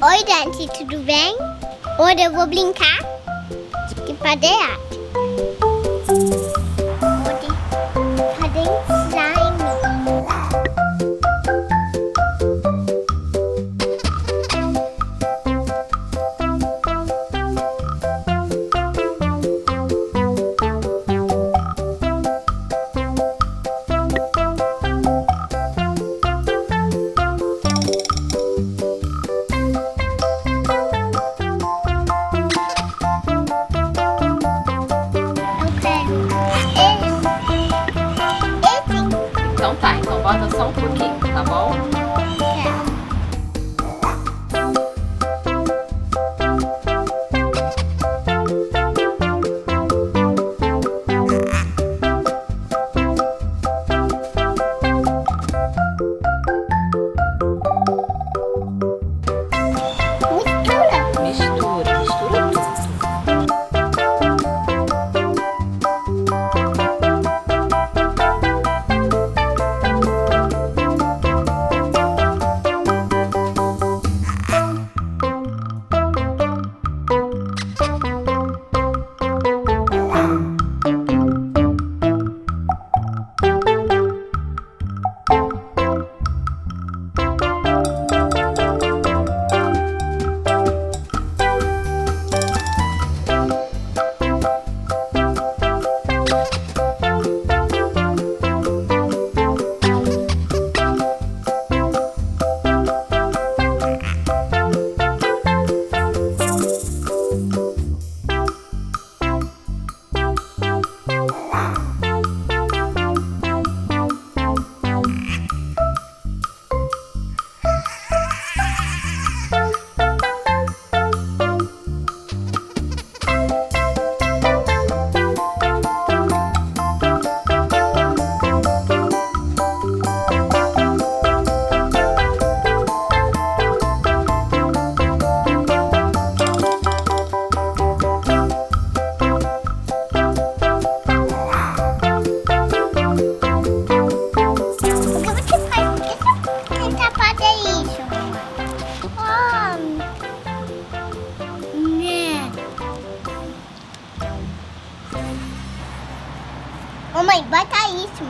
Oi, gente, tudo bem? Hoje eu vou brincar de fazer arte. Vou fazer slime. Então tá, então bota só um pouquinho, tá bom? Mistura, mistura tudo. Ô mãe, bota isso.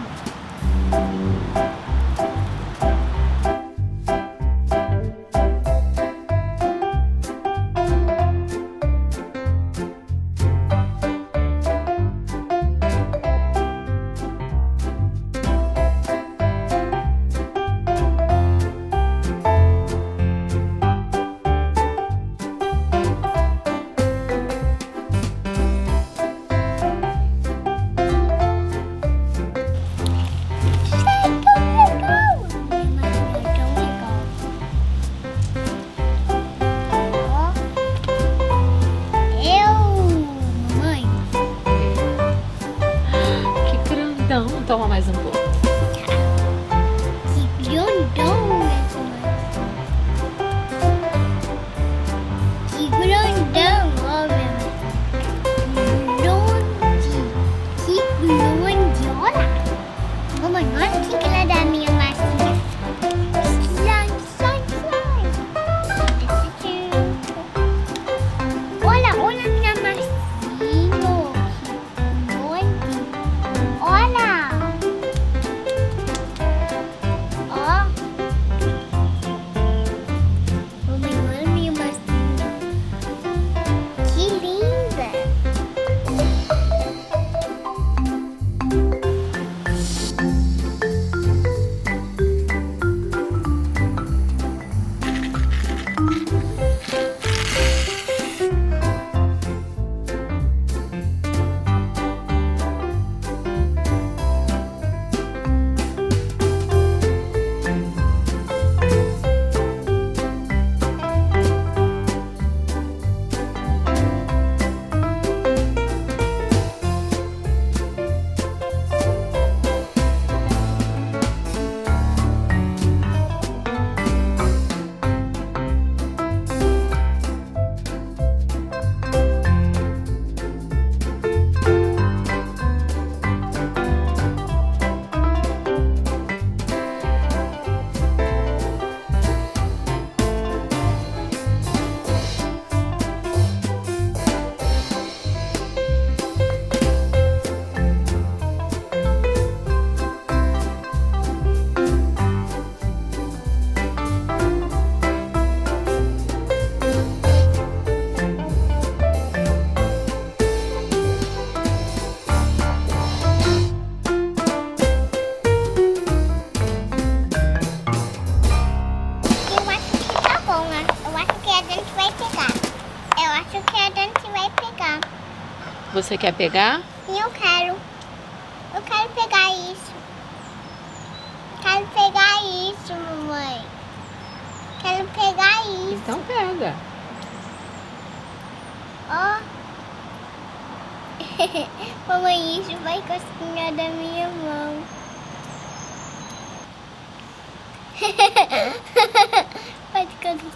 bom, né? Eu acho que a gente vai pegar. Eu acho que a gente vai pegar. Você quer pegar? E eu quero. Eu quero pegar isso. Quero pegar isso, mamãe. Quero pegar isso. Então pega. Ó. Mamãe, isso vai cozinhar da minha mão. Pode cozinhar.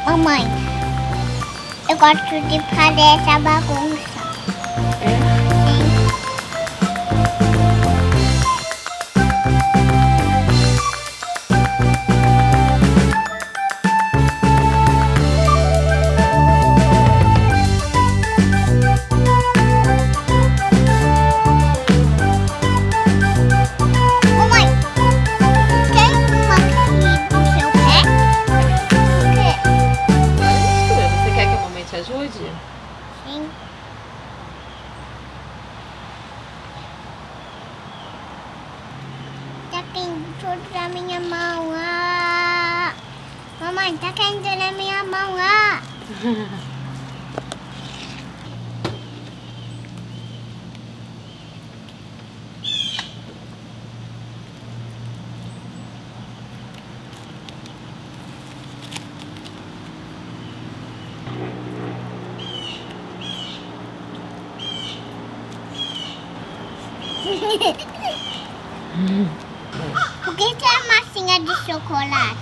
Mamãe, eu gosto de fazer essa bagunça. Mamãe, tem uma aqui no seu pé? Você quer que a mamãe te ajude? Sim. Tá caindo tudo na minha mão. Ah. Mamãe, tá caindo na minha mão. Ah. Por que isso é massinha de chocolate?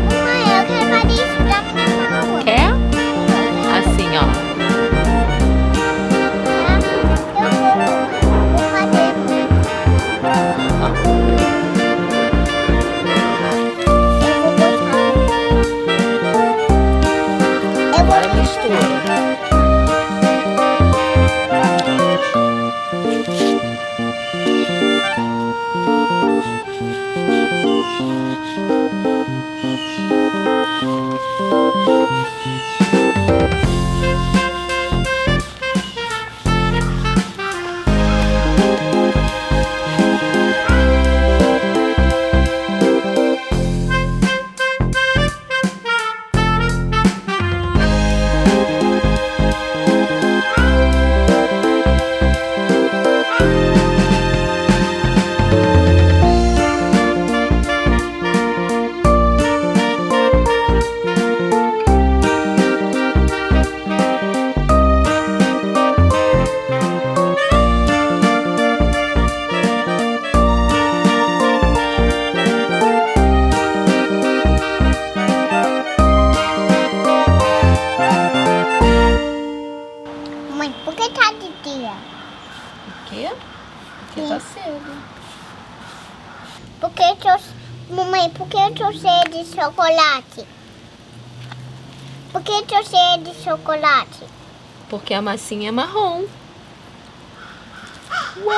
Mamãe, eu quero fazer isso da minha mão. Quer? Assim, ó. Eu vou fazer. Eu vou Agora mistura. tô cheia de chocolate? Por que tô cheia de chocolate? Porque a massinha é marrom. Uau!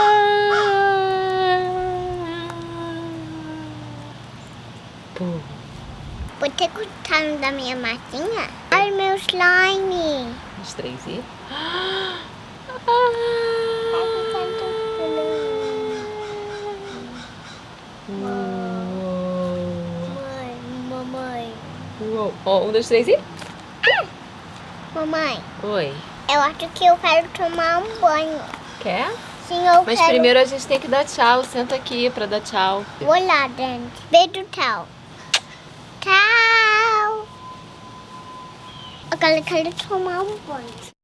Pô. Vou ter gostado da minha massinha? Olha meu slime. Os 3 e... Mamãe. Uou. Ó, 1, 2, 3 e... Mamãe, Oi. eu acho que eu quero tomar um banho. Quer? Sim, eu Mas quero. primeiro a gente tem que dar tchau. Senta aqui pra dar tchau. Vou lá dentro. Beijo, tchau. Tchau. Agora eu quero tomar um banho.